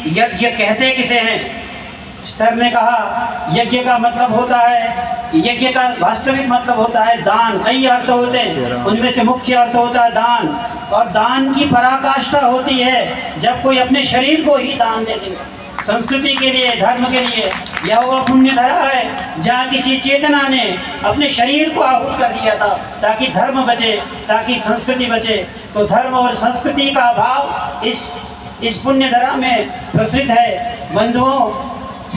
यज्ञ कहते किसे हैं? सर ने कहा यज्ञ का मतलब होता है, यज्ञ का वास्तविक मतलब होता है दान। कई अर्थ होते हैं, उनमें से मुख्य अर्थ होता है दान। और दान की पराकाष्ठा होती है जब कोई अपने शरीर को ही दान दे दे, संस्कृति के लिए, धर्म के लिए। यह वह पुण्य धरा है जहाँ किसी चेतना ने अपने शरीर को आहूत कर दिया था ताकि धर्म बचे, ताकि संस्कृति बचे। तो धर्म और संस्कृति का भाव इस पुण्य धरा में प्रसृत है। बंधुओं,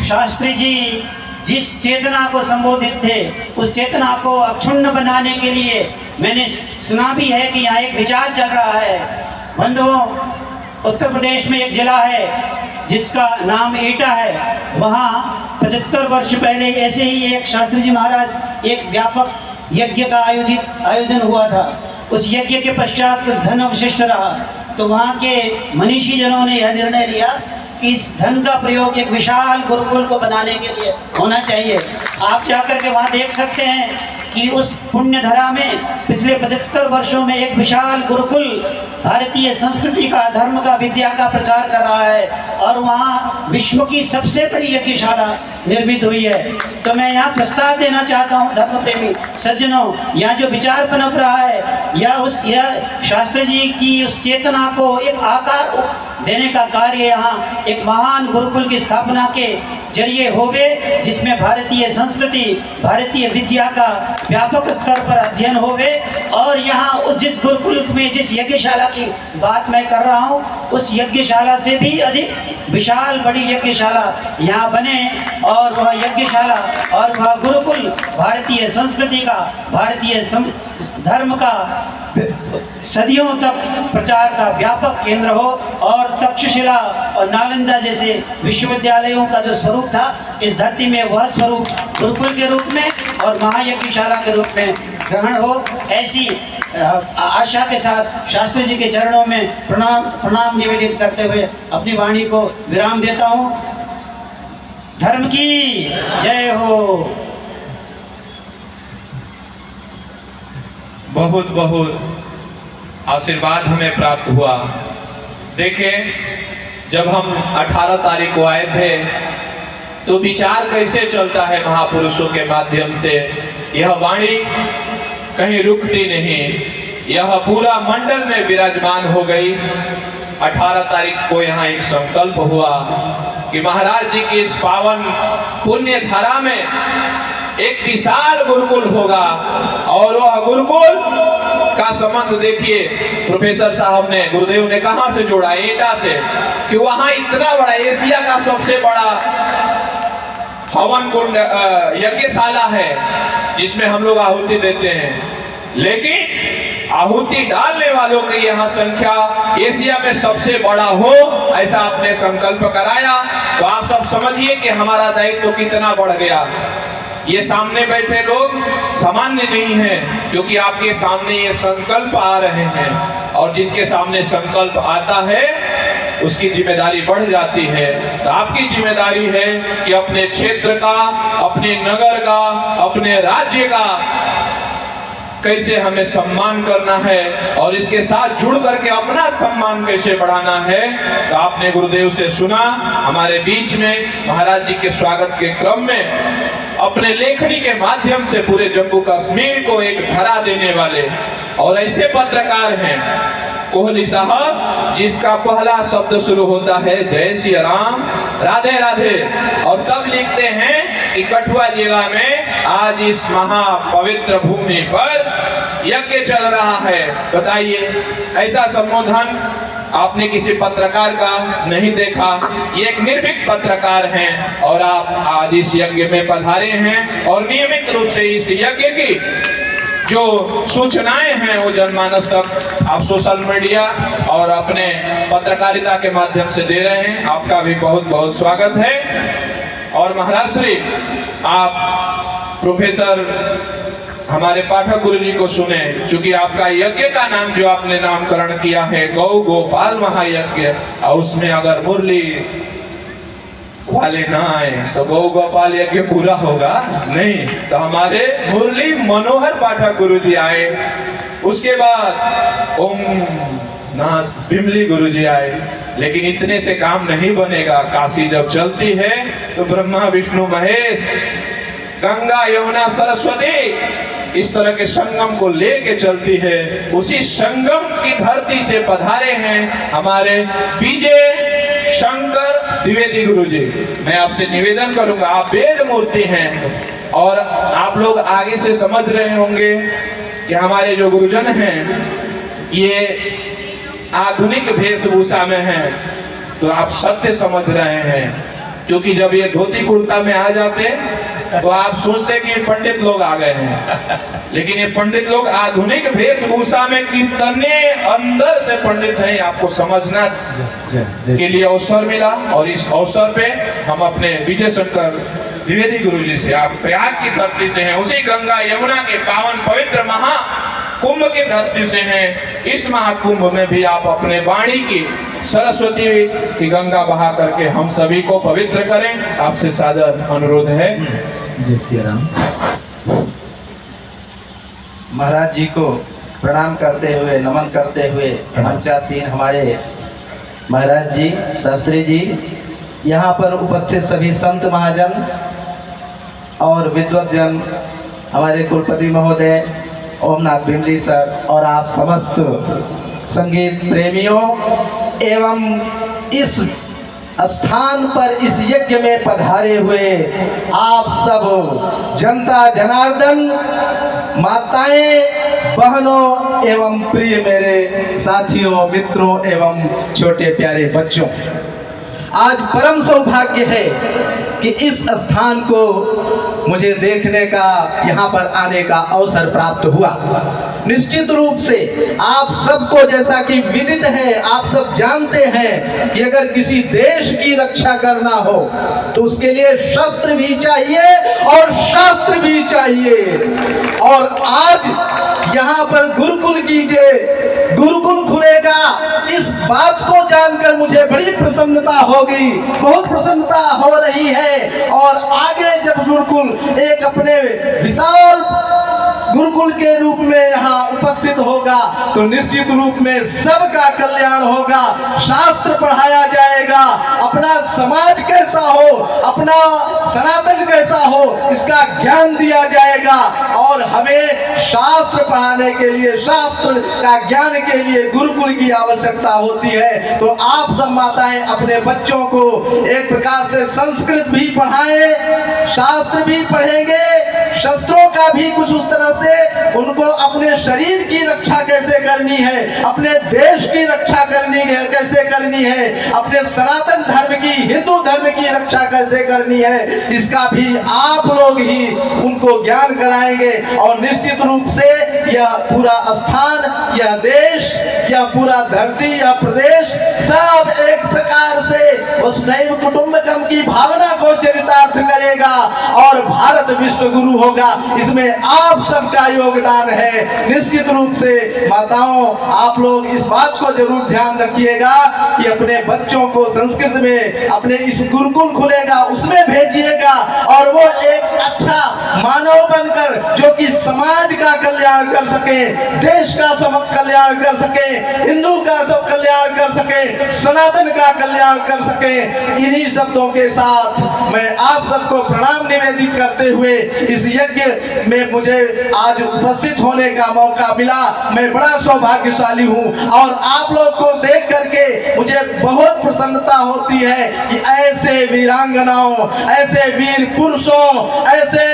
शास्त्री जी जिस चेतना को संबोधित थे, उस चेतना को अक्षुण्ण बनाने के लिए मैंने सुना भी है कि यहाँ एक विचार चल रहा है। बंधुओं, उत्तर प्रदेश में एक जिला है जिसका नाम एटा है। वहाँ 75 वर्ष पहले ऐसे ही एक शास्त्री जी महाराज एक व्यापक यज्ञ का आयोजन हुआ था। उस यज्ञ के पश्चात कुछ धन अवशिष्ट रहा, तो वहाँ के मनीषी जनों ने यह निर्णय लिया कि इस धन का प्रयोग एक विशाल गुरुकुल को बनाने के लिए होना चाहिए। आप जाकर के वहाँ देख सकते हैं कि उस पुण्य धरा में पिछले 75 वर्षों में एक विशाल गुरुकुल भारतीय संस्कृति का, धर्म का, विद्या का प्रचार कर रहा है। और वहाँ विश्व की सबसे बड़ी यज्ञशाला निर्मित हुई है। तो मैं यहाँ प्रस्ताव देना चाहता हूँ धर्म प्रेमी सज्जनों, यहाँ जो विचार पनप रहा है यह शास्त्री जी की उस चेतना को एक आकार देने का कार्य यहाँ एक महान गुरुकुल की स्थापना के जरिए होवे, जिसमें भारतीय संस्कृति, भारतीय विद्या का व्यापक स्तर पर अध्ययन होवे। और यहाँ उस जिस गुरुकुल में जिस यज्ञशाला की बात मैं कर रहा हूँ, उस यज्ञशाला से भी अधिक विशाल बड़ी यज्ञशाला यहाँ बने। और वह यज्ञशाला और वह गुरुकुल भारतीय संस्कृति का, भारतीय धर्म का सदियों तक प्रचार का व्यापक केंद्र हो। और तक्षशिला और नालंदा जैसे विश्वविद्यालयों का जो स्वरूप था, इस धरती में वह स्वरूप गुरुकुल के रूप में और महायज्ञशाला के रूप में ग्रहण हो। ऐसी आशा के साथ शास्त्री जी के चरणों में प्रणाम निवेदित करते हुए अपनी वाणी को विराम देता हूँ। धर्म की जय हो। बहुत बहुत आशीर्वाद हमें प्राप्त हुआ। देखें, जब हम 18 तारीख को आए थे तो विचार कैसे चलता है महापुरुषों के माध्यम से। यह वाणी कहीं रुकती नहीं, यह पूरा मंडल में विराजमान हो गई। 18 तारीख को यहाँ एक संकल्प हुआ कि महाराज जी की इस पावन पुण्य धारा में एक विशाल गुरुकुल होगा। और वह गुरुकुल का संबंध देखिए, प्रोफेसर साहब ने, गुरुदेव ने कहां से जोड़ा? एटा से, कि वहां इतना बड़ा एशिया का सबसे बड़ा हवन कुंड यज्ञशाला है जिसमें हम लोग आहुति देते हैं। लेकिन आहुति डालने वालों की यहाँ संख्या एशिया में सबसे बड़ा हो, ऐसा आपने संकल्प कराया। तो आप सब समझिए कि हमारा दायित्व कितना बढ़ गया। ये सामने बैठे लोग सामान्य नहीं हैं, क्योंकि आपके सामने ये संकल्प आ रहे हैं। और जिनके सामने संकल्प आता है उसकी जिम्मेदारी बढ़ जाती है। तो आपकी जिम्मेदारी है कि अपने क्षेत्र का, अपने नगर का, अपने राज्य का कैसे हमें सम्मान करना है और इसके साथ जुड़ करके अपना सम्मान कैसे बढ़ाना है। तो आपने गुरुदेव से सुना, हमारे बीच में महाराज जी के स्वागत के क्रम में अपने लेखनी के माध्यम से पूरे जम्मू कश्मीर को एक धरा देने वाले और ऐसे पत्रकार हैं कोहली साहब, जिसका पहला शब्द शुरू होता है जय श्री राम, राधे राधे, और तब लिखते हैं कि कठुआ जिला में आज इस महापवित्र भूमि पर यज्ञ चल रहा है। बताइए, ऐसा संबोधन आपने किसी पत्रकार का नहीं देखा। ये एक निर्भीक पत्रकार हैं और आप आज इस यज्ञ में पधारे हैं और नियमित रूप से इस यज्ञ की जो सूचनाएं हैं वो जनमानस तक आप सोशल मीडिया और अपने पत्रकारिता के माध्यम से दे रहे हैं। आपका भी बहुत बहुत स्वागत है। और महाराज श्री, आप प्रोफेसर हमारे पाठक गुरु जी को सुने, क्योंकि आपका यज्ञ का नाम जो आपने नामकरण किया है गौ गोपाल महायज्ञ, और उसमें अगर मुरली वाले ना आए तो गौ गोपाल यज्ञ पूरा होगा नहीं। तो हमारे मुरली मनोहर पाठक गुरु जी आए, उसके बाद ओम नाथ बिमली गुरु जी आए, लेकिन इतने से काम नहीं बनेगा। काशी जब चलती है तो ब्रह्मा विष्णु महेश, गंगा यमुना सरस्वती इस तरह के संगम को लेके चलती है। उसी संगम की धरती से पधारे हैं हमारे विजय शंकर द्विवेदी गुरु जी। मैं आपसे निवेदन करूंगा, आप वेद मूर्ति हैं और आप लोग आगे से समझ रहे होंगे कि हमारे जो गुरुजन हैं ये आधुनिक वेशभूषा में हैं, तो आप सत्य समझ रहे हैं। क्योंकि जब ये धोती कुर्ता में आ जाते तो आप सोचते कि ये पंडित लोग आ गए हैं, लेकिन ये पंडित लोग आधुनिक वेशभूषा में कितने अंदर से पंडित हैं आपको समझना के लिए अवसर मिला। और इस अवसर पे हम अपने विजय शंकर द्विवेदी गुरु जी से, आप प्रयाग की धरती से हैं, उसी गंगा यमुना के पावन पवित्र महाकुंभ की धरती से हैं। इस महाकुंभ में भी आप अपने वाणी की सरस्वती की गंगा बहा करके हम सभी को पवित्र करें। आपसे सादर अनुरोध है। जय श्री राम। महाराज जी को प्रणाम करते हुए, नमन करते हुए मंचासीन हमारे महाराज जी, शास्त्री जी, यहाँ पर उपस्थित सभी संत महाजन और विद्वतजन, हमारे कुलपति महोदय ओमनाथ बिमली सर और आप समस्त संगीत प्रेमियों एवं इस स्थान पर इस यज्ञ में पधारे हुए आप सब जनता जनार्दन, माताएं, बहनों एवं प्रिय मेरे साथियों, मित्रों एवं छोटे प्यारे बच्चों, आज परम सौभाग्य है कि इस स्थान को मुझे देखने का, यहाँ पर आने का अवसर प्राप्त हुआ। निश्चित रूप से आप सबको जैसा कि विदित है, आप सब जानते हैं कि अगर किसी देश की रक्षा करना हो तो उसके लिए शस्त्र भी चाहिए और शास्त्र भी चाहिए। और आज यहाँ पर गुरुकुल कीजिए, गुरुकुल खुलेगा, इस बात को जानकर मुझे बड़ी प्रसन्नता होगी, बहुत प्रसन्नता हो रही है। और आगे जब गुरुकुल एक अपने विशाल गुरुकुल के रूप में यहाँ उपस्थित होगा तो निश्चित रूप में सबका कल्याण होगा, शास्त्र पढ़ाया जाएगा, अपना समाज कैसा हो, अपना सनातन कैसा हो, इसका ज्ञान दिया जाएगा। और हमें शास्त्र पढ़ाने के लिए, शास्त्र का ज्ञान के लिए गुरुकुल की आवश्यकता होती है। तो आप सब माताएं अपने बच्चों को एक प्रकार से संस्कृत भी पढ़ाएं, शास्त्र भी पढ़ेंगे, शस्त्रों का भी कुछ उस तरह से उनको अपने शरीर की रक्षा कैसे करनी है, अपने देश की रक्षा करनी है कैसे करनी है, अपने सनातन धर्म की, हिंदू धर्म की रक्षा कैसे करनी है, इसका भी आप लोग ही उनको ज्ञान कराएंगे। और निश्चित रूप से यह पूरा स्थान, यह देश, यह पूरा धरती, यह प्रदेश सब एक प्रकार से वसुधैव कुटुंबकम की भावना को चरितार्थ करेगा और भारत विश्व गुरु होगा। इसमें आप सबका योगदान है। निश्चित रूप से माताओं, आप लोग इस बात को जरूर ध्यान रखिएगा कि अपने बच्चों को संस्कृत में, अपने इस गुरुकुल खुलेगा उसमें भेजिएगा और वो एक अच्छा मानव बनकर जो कि समाज का कल्याण कर सके, देश का कल्याण कर सके, हिंदू का सब कल्याण कर सके, सनातन का कल्याण कर सके। इन्हीं शब्दों के साथ मैं आप सबको प्रणाम निवेदित करते हुए इस यज्ञ में मुझे आज उपस्थित होने का मौका मिला, मैं बड़ा सौभाग्यशाली हूँ। और आप लोग को देख करके मुझे बहुत प्रसन्नता होती है कि ऐसे वीरांगनाओं, ऐसे वीर पुरुषों, ऐसे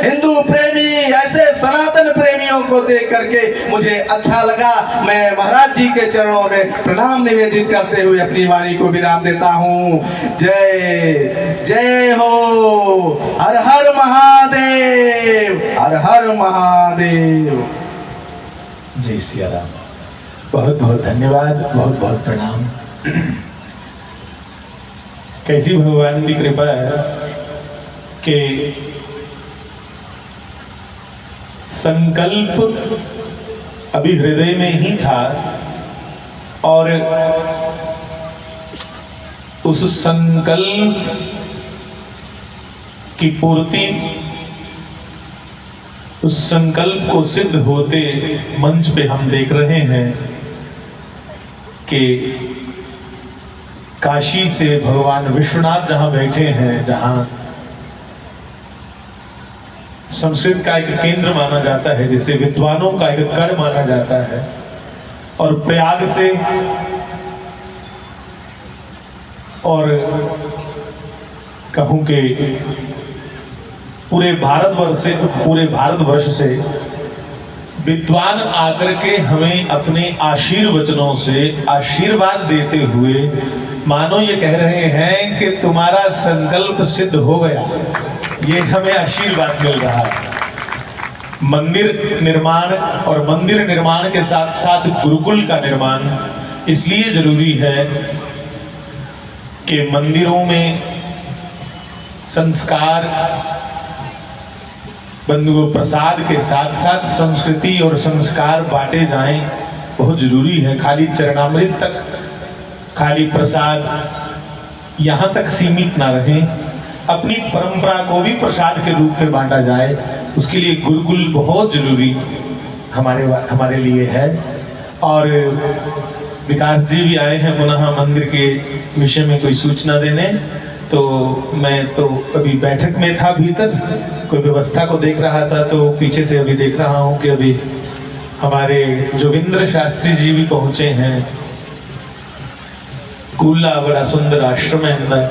हिंदू प्रेमी, ऐसे सनातन प्रेमियों को देख करके मुझे अच्छा लगा। मैं महाराज जी के चरणों में प्रणाम निवेदित करते हुए अपनी वाणी को विराम देता हूँ। जय जय हो, हर हर महादेव, हर हर महादेव। जय सिया राम। बहुत बहुत धन्यवाद, बहुत बहुत प्रणाम। कैसी भगवान की कृपा है कि संकल्प अभी हृदय में ही था और उस संकल्प की पूर्ति, उस संकल्प को सिद्ध होते मंच पे हम देख रहे हैं कि काशी से भगवान विश्वनाथ जहाँ बैठे हैं, जहाँ संस्कृत का एक केंद्र माना जाता है, जिसे विद्वानों का एक गढ़ माना जाता है, और प्रयाग से और कहूँ कि पूरे भारतवर्ष से विद्वान आकर के हमें अपने आशीर्वचनों से आशीर्वाद देते हुए मानो ये कह रहे हैं कि तुम्हारा संकल्प सिद्ध हो गया, ये हमें आशीर्वाद मिल रहा है। मंदिर निर्माण और मंदिर निर्माण के साथ साथ गुरुकुल का निर्माण इसलिए जरूरी है कि मंदिरों में संस्कार बंधुओं प्रसाद के साथ साथ संस्कृति और संस्कार बांटे जाएं, बहुत जरूरी है। खाली चरणामृत तक, खाली प्रसाद यहाँ तक सीमित ना रहे, अपनी परंपरा को भी प्रसाद के रूप में बांटा जाए, उसके लिए गुरुकुल बहुत जरूरी हमारे लिए है। और विकास जी भी आए हैं पुनः मंदिर के विषय में कोई सूचना देने, तो मैं तो अभी बैठक में था, भीतर कोई व्यवस्था को देख रहा था, तो पीछे से अभी देख रहा हूँ कि अभी हमारे जोगिंद्र शास्त्री जी भी पहुँचे हैं। कूला बड़ा सुंदर आश्रम है अंदर।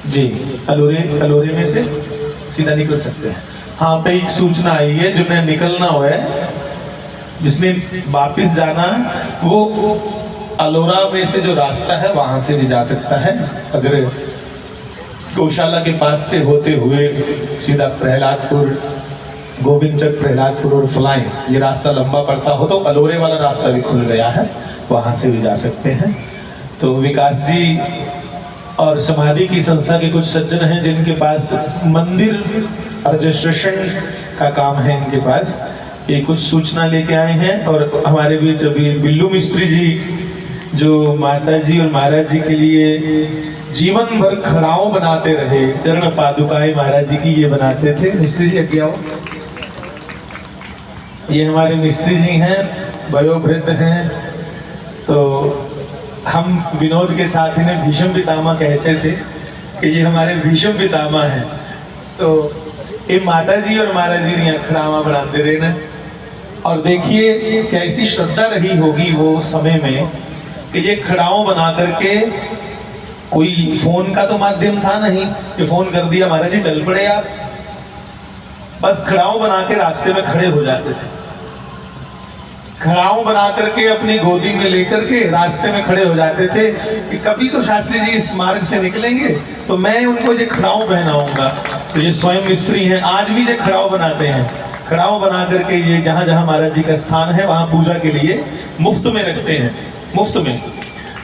जी अलोरे में से सीधा निकल सकते हैं। हाँ पे एक सूचना आई है, जिन्हें निकलना हुआ है, जिसने वापस जाना है, वो अलोरा में से जो रास्ता है वहां से भी जा सकता है। अगर गौशाला के पास से होते हुए सीधा प्रहलादपुर, गोविंदचक, प्रहलादपुर और फ्लाइन, ये रास्ता लंबा पड़ता हो तो अलोरे वाला रास्ता भी खुल गया है, वहां से भी जा सकते हैं। तो विकास जी और समाधि की संस्था के कुछ सज्जन हैं जिनके पास मंदिर रजिस्ट्रेशन का काम है, इनके पास ये कुछ सूचना लेके आए हैं। और हमारे बीच अभी बिल्लू मिस्त्री जी, जो माता जी और महाराज जी के लिए जीवन भर खड़ाओं बनाते रहे, चरण पादुकाएं महाराज जी की ये बनाते थे। मिस्त्री जी आगे आओ। ये हमारे मिस्त्री जी हैं, वयोवृद्ध हैं। तो हम विनोद के साथ इन्हें भीष्म पितामह कहते थे कि ये हमारे भीष्म पितामह हैं। तो ये माता जी और महाराज जी ने खड़ावा बनाते रहे ना। और देखिए कैसी श्रद्धा रही होगी वो समय में कि ये खड़ाओं बना करके, कोई फोन का तो माध्यम था नहीं कि फोन कर दिया महाराज जी चल पड़े आप, बस खड़ाओं बना के रास्ते में खड़े हो जाते थे। खड़ाओं बना करके अपनी गोदी में लेकर के रास्ते में खड़े हो जाते थे कि कभी तो शास्त्री जी इस मार्ग से निकलेंगे तो मैं उनको ये खड़ाओं पहनाऊंगा। तो ये स्वयं मिस्त्री हैं, आज भी ये खड़ाओं बनाते हैं। खड़ाओं बना करके ये जहाँ जहाँ महाराज जी का स्थान है वहाँ पूजा के लिए मुफ्त में रखते हैं, मुफ्त में।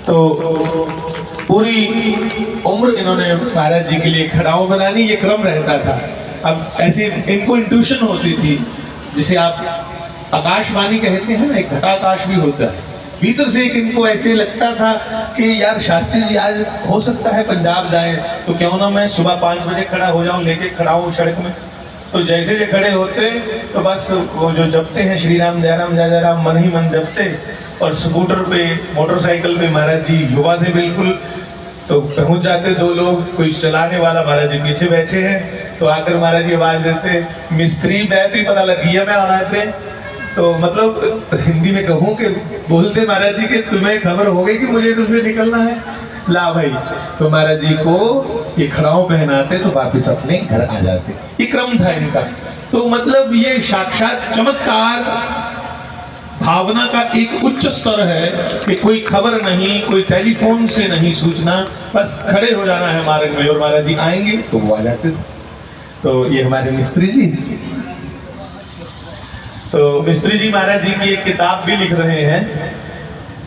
तो पूरी उम्र इन्होंने महाराज जी के लिए खड़ाओं बनानी, ये क्रम रहता था। अब ऐसे इनको इंट्यूशन होती थी, जिसे आप आकाशवाणी कहते हैं ना, एक घटाकाश भी होता है भीतर से। एक इनको ऐसे लगता था कि यार शास्त्री जी आज हो सकता है पंजाब जाए, तो क्यों ना मैं सुबह 5 बजे खड़ा हो जाऊं, लेके खड़ा हूँ सड़क में। तो जैसे ये खड़े होते तो बस वो जो जपते हैं श्री राम जय राम जय जय राम, मन ही मन जपते। और स्कूटर पे, मोटरसाइकिल पे महाराज जी युवा थे बिल्कुल, तो पहुंच जाते 2 लोग, कोई चलाने वाला महाराज जी पीछे बैठे हैं, तो आकर महाराज जी आवाज देते, मिस्त्री बैठ ही पता लगी है मैं आना थे। तो मतलब हिंदी में कहूँ कि बोलते महाराज जी कि तुम्हें खबर हो गई कि मुझे तुझसे निकलना है, ला भाई। तो महाराज जी को ये खड़ाओं पहनाते तो वापिस अपने घर आ जाते। ये क्रम था इनका। तो मतलब ये साक्षात चमत्कार भावना का एक उच्च स्तर है कि कोई खबर नहीं, कोई टेलीफोन से नहीं सूचना, बस खड़े हो जाना है मार्ग में और महाराज जी आएंगे तो वो आ जाते थे। तो ये हमारे मिस्त्री जी, तो मिस्त्री जी महाराज जी की एक किताब भी लिख रहे हैं।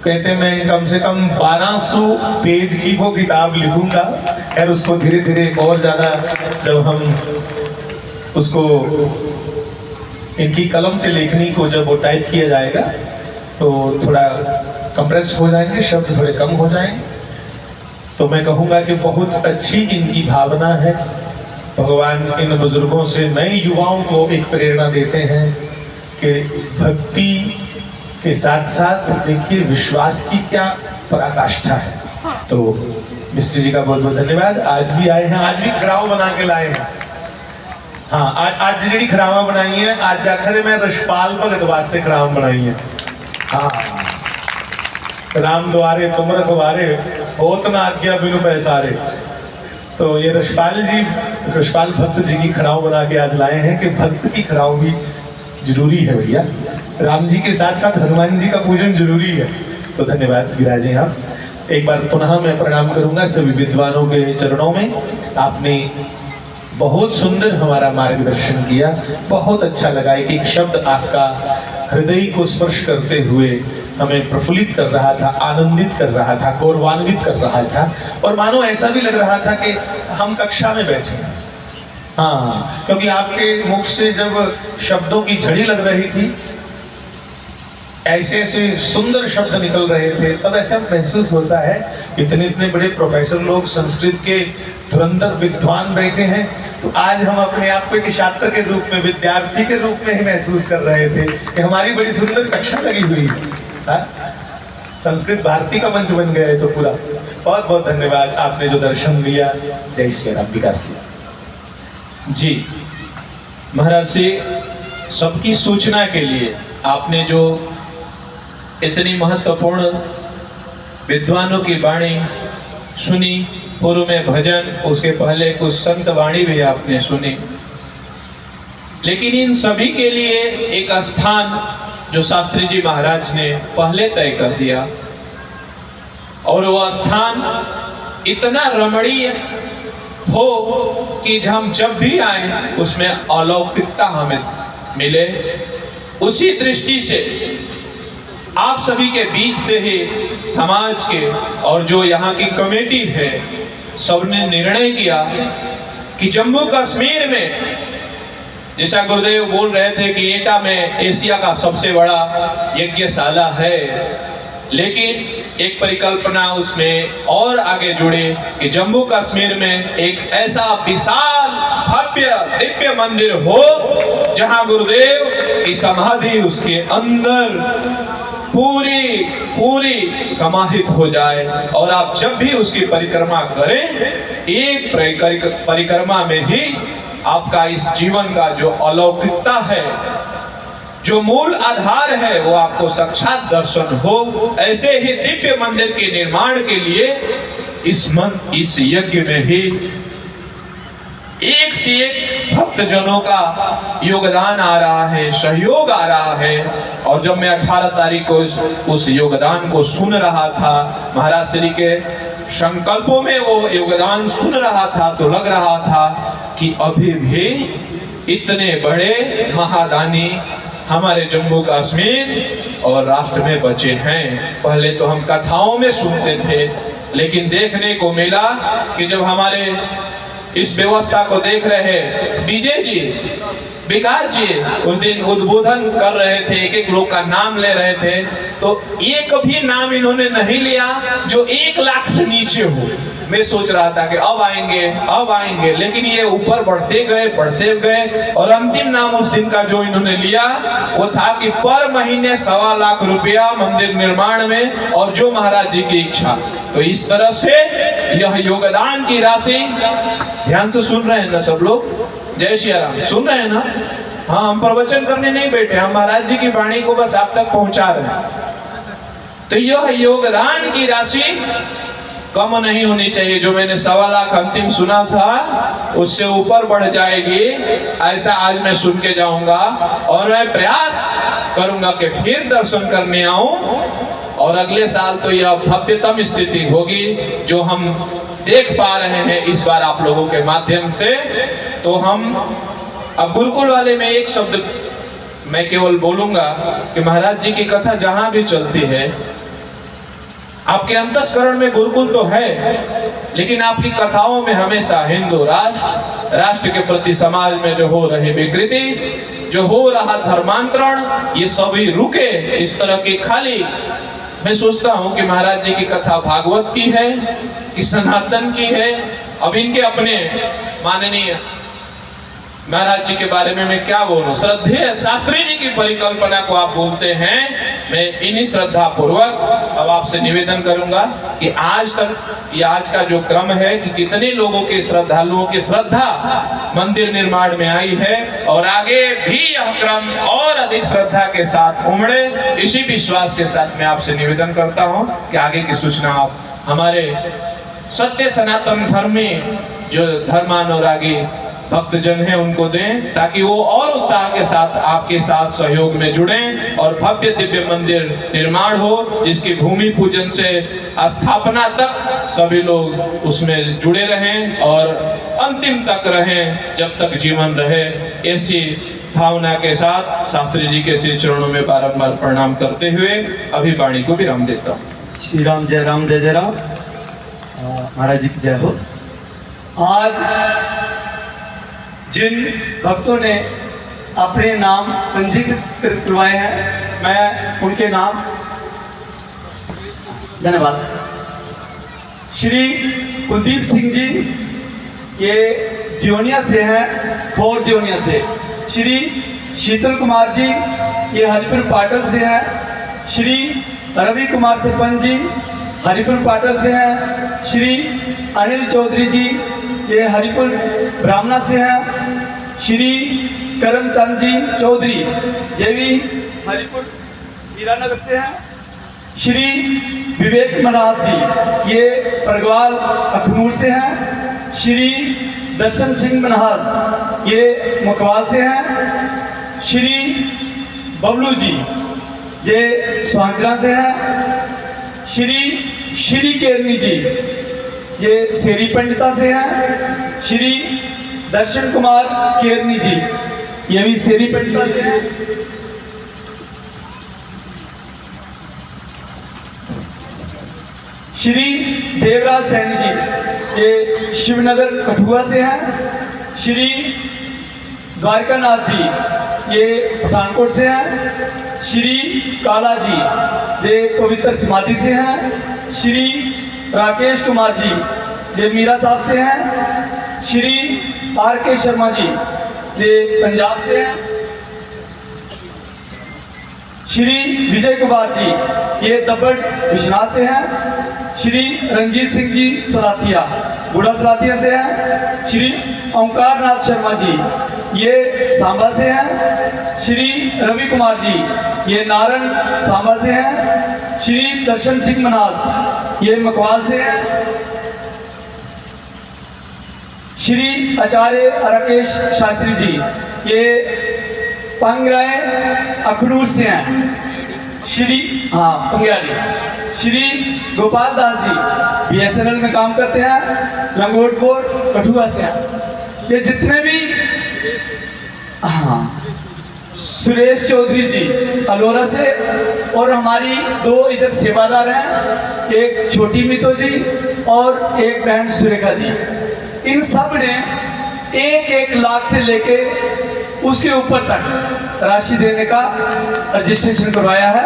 कहते मैं कम से कम 1200 पेज की वो किताब लिखूंगा, और उसको धीरे धीरे और ज़्यादा जब हम उसको इनकी कलम से लेखनी को जब वो टाइप किया जाएगा तो थोड़ा कंप्रेस हो जाएंगे, शब्द थोड़े कम हो जाएंगे। तो मैं कहूँगा कि बहुत अच्छी इनकी भावना है। भगवान इन बुजुर्गों से नए युवाओं को एक प्रेरणा देते हैं कि भक्ति के साथ साथ देखिए विश्वास की क्या पराकाष्ठा है। तो मिस्त्री जी का बहुत बहुत धन्यवाद। आज भी आए हैं, आज भी खड़ाव बना के लाए हैं। हाँ, आज जी खड़ावा बनाई है, आज जाकर मैं रशपाल भगत वास्ते खड़ाव बनाई है। हाँ, राम द्वारे तुम रखवारे होत ना आज्ञा बिनु पैसारे। तो ये रशपाल भक्त जी की खड़ाव बना के आज लाए हैं कि भक्त की खड़ाव भी जरूरी है भैया। राम जी के साथ साथ हनुमान जी का पूजन जरूरी है। तो धन्यवाद विराजे आप। एक बार पुनः मैं प्रणाम करूंगा सभी विद्वानों के चरणों में। आपने बहुत सुंदर हमारा मार्गदर्शन किया, बहुत अच्छा लगा। एक एक शब्द आपका हृदय को स्पर्श करते हुए हमें प्रफुल्लित कर रहा था, आनंदित कर रहा था, गौरवान्वित कर रहा था, और मानो ऐसा भी लग रहा था कि हम कक्षा में बैठे हैं। हाँ, क्योंकि आपके मुख से जब शब्दों की झड़ी लग रही थी, ऐसे ऐसे सुंदर शब्द निकल रहे थे, तब ऐसा महसूस होता है इतने इतने बड़े प्रोफेसर लोग, संस्कृत के धुरंधर विद्वान बैठे हैं। तो आज हम अपने आप को एक छात्र के रूप में, विद्यार्थी के रूप में ही महसूस कर रहे थे कि हमारी बड़ी सुंदर कक्षा लगी हुई है। संस्कृत भारती का मंच बन गया है। तो पूरा बहुत बहुत धन्यवाद, आपने जो दर्शन दिया। जय श्री राम। विकास जी महाराज से सबकी सूचना के लिए आपने जो इतनी महत्वपूर्ण विद्वानों की वाणी सुनी, पूर्व में भजन, उसके पहले कुछ संत वाणी भी आपने सुनी, लेकिन इन सभी के लिए एक स्थान जो शास्त्री जी महाराज ने पहले तय कर दिया, और वह स्थान इतना रमणीय हो कि हम जब भी आए उसमें अलौकिकता हमें मिले। उसी दृष्टि से आप सभी के बीच से ही समाज के और जो यहाँ की कमेटी है, सबने निर्णय किया कि जम्मू कश्मीर में, जैसा गुरुदेव बोल रहे थे कि एटा में एशिया का सबसे बड़ा यज्ञशाला है, लेकिन एक परिकल्पना उसमें और आगे जुड़े कि जम्मू कश्मीर में एक ऐसा विशाल भव्य दिव्य मंदिर हो जहां गुरुदेव की समाधि उसके अंदर पूरी समाहित हो जाए, और आप जब भी उसकी परिक्रमा करें, एक परिक्रमा में ही आपका इस जीवन का जो अलौकिकता है, जो मूल आधार है, वो आपको साक्षात दर्शन हो। ऐसे ही दिव्य मंदिर के निर्माण के लिए इस यज्ञ में ही एक से एक भक्तजनों का योगदान आ रहा है, सहयोग आ रहा है। और जब मैं 18 तारीख को उस योगदान को सुन रहा था, महाराज श्री के संकल्पों में वो योगदान सुन रहा था, तो लग रहा था कि अभी भी इतने बड़े महादानी हमारे जम्मू कश्मीर और राष्ट्र में बचे हैं। पहले तो हम कथाओं में सुनते थे, लेकिन देखने को मिला कि जब हमारे इस व्यवस्था को देख रहे विजय जी, विकास जी उस दिन उद्बोधन कर रहे थे, एक एक लोग का नाम ले रहे थे, तो एक भी नाम इन्होंने नहीं लिया जो 1 लाख से नीचे हो। मैं सोच रहा था कि अब आएंगे, लेकिन ये ऊपर बढ़ते गए, और अंतिम नाम उस दिन का जो इन्होंने लिया वो था कि पर महीने 1.25 लाख रुपया मंदिर निर्माण में, और जो महाराज जी की इच्छा। तो इस तरह से यह योगदान की राशि, ध्यान से सुन रहे हैं ना सब लोग? जय श्री राम, सुन रहे हैं ना? हाँ, हम प्रवचन करने नहीं बैठे, हम महाराज जी की वाणी को बस आप तक पहुंचा रहे हैं। तो यह योगदान की राशि कम नहीं होनी चाहिए। जो मैंने 1.25 लाख अंतिम सुना था, उससे ऊपर बढ़ जाएगी, ऐसा आज मैं सुन के जाऊंगा। और मैं प्रयास करूंगा कि फिर दर्शन करने आऊं, और अगले साल तो यह भव्यतम स्थिति होगी जो हम देख पा रहे हैं इस बार आप लोगों के माध्यम से। तो हम अब गुरुकुल वाले में एक शब्द मैं केवल बोलूंगा कि महाराज जी की कथा जहां भी चलती है, आपके अंतस्करण में गुरुकुल तो है, लेकिन आपकी कथाओं में हमेशा हिंदू राष्ट्र के प्रति समाज में जो हो रही विकृति, जो हो रहा धर्मांतरण, ये सभी रुके। इस तरह की खाली मैं सोचता हूं कि महाराज जी की कथा भागवत की है कि सनातन की है। अब इनके अपने माननीय महाराज जी के बारे में मैं क्या बोलूं। श्रद्धेय शास्त्री जी की परिकल्पना को आप बोलते हैं। मैं इन्हीं श्रद्धा पूर्वक अब आपसे निवेदन करूंगा कि आज तक ये आज का जो क्रम है कि कितने लोगों के श्रद्धालुओं की श्रद्धा मंदिर निर्माण में आई है और आगे भी यह क्रम और अधिक श्रद्धा के साथ उमड़े, इसी विश्वास के साथ मैं आपसे निवेदन करता हूं कि आगे की सूचना आप हमारे सत्य सनातन धर्मी जो धर्मानुरागी भक्तजन हैं उनको दें, ताकि वो और उत्साह के साथ आपके साथ सहयोग में जुड़ें और भव्य दिव्य मंदिर निर्माण हो, जिसकी भूमि पूजन से स्थापना तक सभी लोग उसमें जुड़े रहें और अंतिम तक रहें, जब तक जीवन रहे। ऐसी भावना के साथ शास्त्री जी के श्री चरणों में बारंबार प्रणाम करते हुए अभी वाणी को विराम देता हूँ। श्री राम जय राम जय जय राम। महाराज जी की जय हो। आज जिन भक्तों ने अपने नाम पंजीकृत करवाए हैं, मैं उनके नाम धन्यवाद। श्री कुलदीप सिंह जी, ये दियोनिया से हैं, खोर दियोनिया से। श्री शीतल कुमार जी, ये हरिपुर पाटल से हैं। श्री रवि कुमार सरपंच जी, हरिपुर पाटल से हैं। श्री अनिल चौधरी जी, ये हरिपुर ब्राह्मणा से हैं। श्री करमचंद जी चौधरी, ये भी हरिपुर हीरानगर से हैं। श्री विवेक मनहास जी, ये परगवाल अखनूर से हैं। श्री दर्शन सिंह मनहास, ये मुकवाल से हैं। श्री बबलू जी, ये स्वांजला से हैं। श्री केरनी जी, ये सेरी पंडिता से हैं। श्री दर्शन कुमार केरनी जी, ये भी सेरी पंडिता से हैं। श्री देवराज सैनी जी, ये शिवनगर कठुआ से हैं। श्री द्वारकानाथ जी, ये पठानकोट से हैं। श्री काला जी, ये पवित्र समाधि से हैं। श्री राकेश कुमार जी, ये मीरा साहब से हैं। श्री आर.के. शर्मा जी, ये पंजाब से हैं। श्री विजय कुमार जी, ये दब्बड़ विश्वनाथ से हैं। श्री रंजीत सिंह जी सलाथिया, बूढ़ा सलाथिया से हैं। श्री ओंकार नाथ शर्मा जी, ये सांबा से हैं। श्री रवि कुमार जी, ये नारन सांबा से हैं। श्री दर्शन सिंह मनास, ये मकवाल से हैं। श्री आचार्य राकेश शास्त्री जी, ये पंगराय अखनूर से हैं। श्री पंग्याली। श्री गोपाल दास जी, BSNL में काम करते हैं, लंगोटपुर कठुआ से हैं। ये जितने भी सुरेश चौधरी जी अलोरा से, और हमारी दो इधर सेवादार हैं, एक छोटी मितो जी और एक बहन सुरेखा जी। इन सब ने 1-1 लाख से लेके उसके ऊपर तक राशि देने का रजिस्ट्रेशन करवाया है।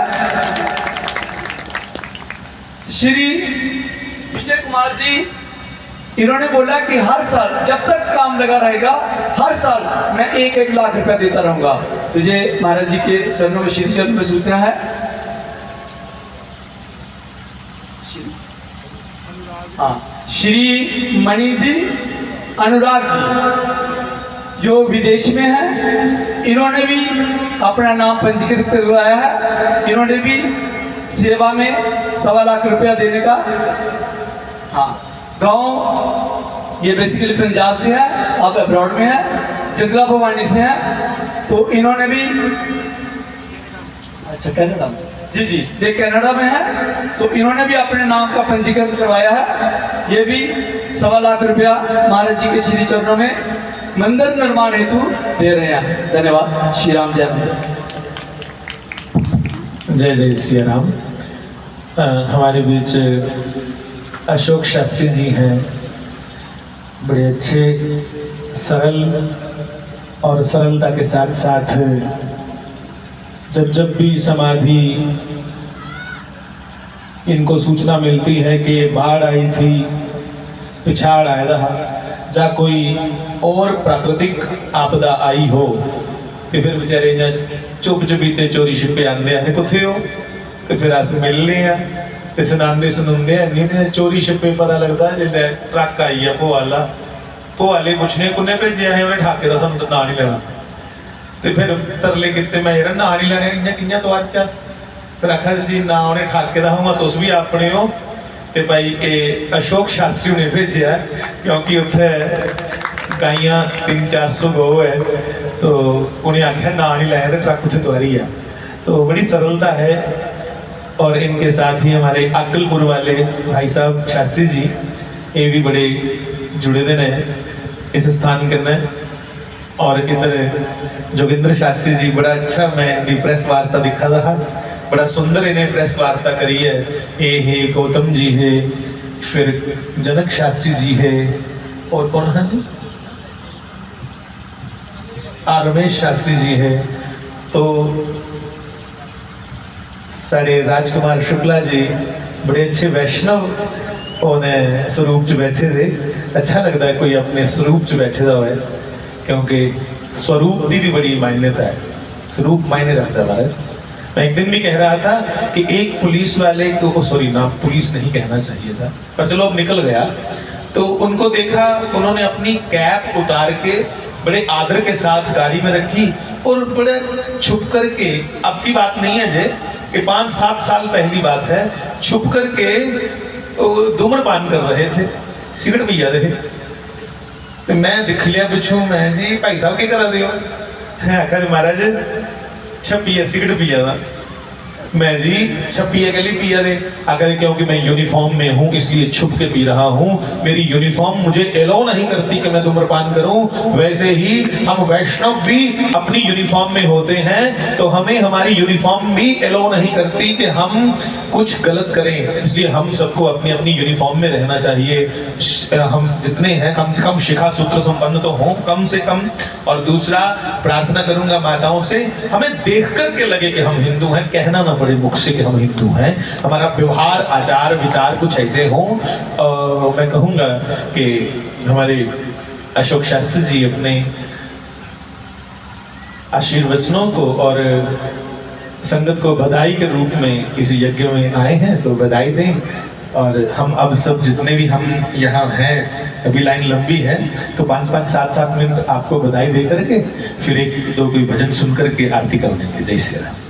श्री विजय कुमार जी, इन्होंने बोला कि हर साल जब तक काम लगा रहेगा, हर साल मैं 1-1 लाख रुपया देता रहूंगा। तो ये महाराज जी के चरणों में, श्री चरणों में सूचना है। श्री मणि जी, अनुराग जी, जो विदेश में हैं, इन्होंने भी अपना नाम पंजीकृत करवाया है। इन्होंने भी सेवा में 1.25 लाख रुपया देने का। गांव ये बेसिकली पंजाब से है, अब अब्रॉड में है, जंगला भवानी से है। तो इन्होंने भी, अच्छा कनाडा में, जी जी, ये कनाडा में है। तो इन्होंने भी अपने नाम का पंजीकरण करवाया है। ये भी 1.25 लाख रुपया महाराज जी के श्री चरणों में मंदिर निर्माण हेतु दे रहे हैं। धन्यवाद। श्री राम जय राम। जय जय श्री राम। हमारे बीच अशोक शास्त्री जी हैं, बड़े अच्छे, सरल और सरलता के साथ साथ जब भी समाधि इनको सूचना मिलती है कि बाढ़ आई थी, पिछाड़ आया रहा, जा कोई और प्राकृतिक आपदा आई हो तो फिर बेचारे इ'यां चुप चुपीते चोरी छिपे आंदे हैं कुत्थे हो तो फिर अस मिलने ते सुनांदे सुनांदे नहीं ते चोरी छिपे पता लगता जिसलै ट्रक आई है भोआले पुछने कुन्ने भेजे है उन्हें ठाके का सानू तो ना नहीं लेना तो फिर तरले किते मैं यार ना नहीं लेने इ'यां कि'यां तो अच्छा फिर आखा जी ना उन्हें ठाके का होगा तुस भी अपने हो तो भाई ये अशोक शास्त्री ने भेजा क्योंकि उत्थे गाइयां 300-400 गौ है तो उन्हें आख्या ना नहीं लाया तो ट्रक उत्थे तुआरी है तो बड़ी सरलता है। और इनके साथ ही हमारे अक्कलपुर वाले भाई साहब शास्त्री जी ये भी बड़े जुड़े दे ने इस स्थान करने। और इधर जोगिंद्र शास्त्री जी बड़ा अच्छा मैं इनकी प्रेस वार्ता दिखा रहा बड़ा सुंदर इन्हें प्रेस वार्ता करी है। ये है गौतम जी है फिर जनक शास्त्री जी है और कौन है जी रमेश शास्त्री जी है तो साढ़े राजकुमार शुक्ला जी बड़े अच्छे वैष्णव उन्हें स्वरूप च बैठे थे। अच्छा लगता है कोई अपने स्वरूप च बैठे हुआ है क्योंकि स्वरूप की भी बड़ी मान्यता है स्वरूप मायने रखता है महाराज। मैं एक दिन भी कह रहा था कि एक पुलिस वाले को सॉरी ना पुलिस नहीं कहना चाहिए था पर चलो अब निकल गया तो उनको देखा उन्होंने अपनी कैप उतार के बड़े आदर के साथ गाड़ी में रखी और बड़े छुप करके अब की बात नहीं है जे कि 5-7 साल पहली बात है छुप करके धूम्रपान कर रहे थे सिगरेट पिया रहे तो मैं दिख लिया पिछू मैं जी भाई साहब क्या करा दे आखा महाराज छपी है सिगरेट पिया था मैं जी छपी है गली पिया दे आकर क्योंकि मैं यूनिफॉर्म में हूँ इसलिए छुप के पी रहा हूँ मेरी यूनिफॉर्म मुझे एलाउ नहीं करती कि मैं धूम्रपान करूँ। वैसे ही हम वैष्णव भी अपनी यूनिफॉर्म में होते हैं तो हमें हमारी यूनिफॉर्म भी एलाउ नहीं करती कि हम कुछ गलत करें इसलिए हम सबको अपनी अपनी यूनिफॉर्म में रहना चाहिए। हम जितने हैं कम से कम शिखा सूत्र संपन्न तो हों कम से कम। और दूसरा प्रार्थना करूंगा माताओं से हमें देख करके लगे कि हम हिंदू हैं कहना ना बड़े मुख से कि हम हिंदू हैं हमारा व्यवहार आचार विचार कुछ ऐसे हों। मैं कहूँगा कि हमारे अशोक शास्त्री जी अपने आशीर्वचनों को और संगत को बधाई के रूप में इस यज्ञ में आए हैं तो बधाई दें। और हम अब सब जितने भी हम यहाँ हैं अभी लाइन लंबी है तो 5-5 7-7 मिनट आपको बधाई दे करके फिर 1-2 कोई भजन सुन करके आरती कर देंगे। जय श्री राम।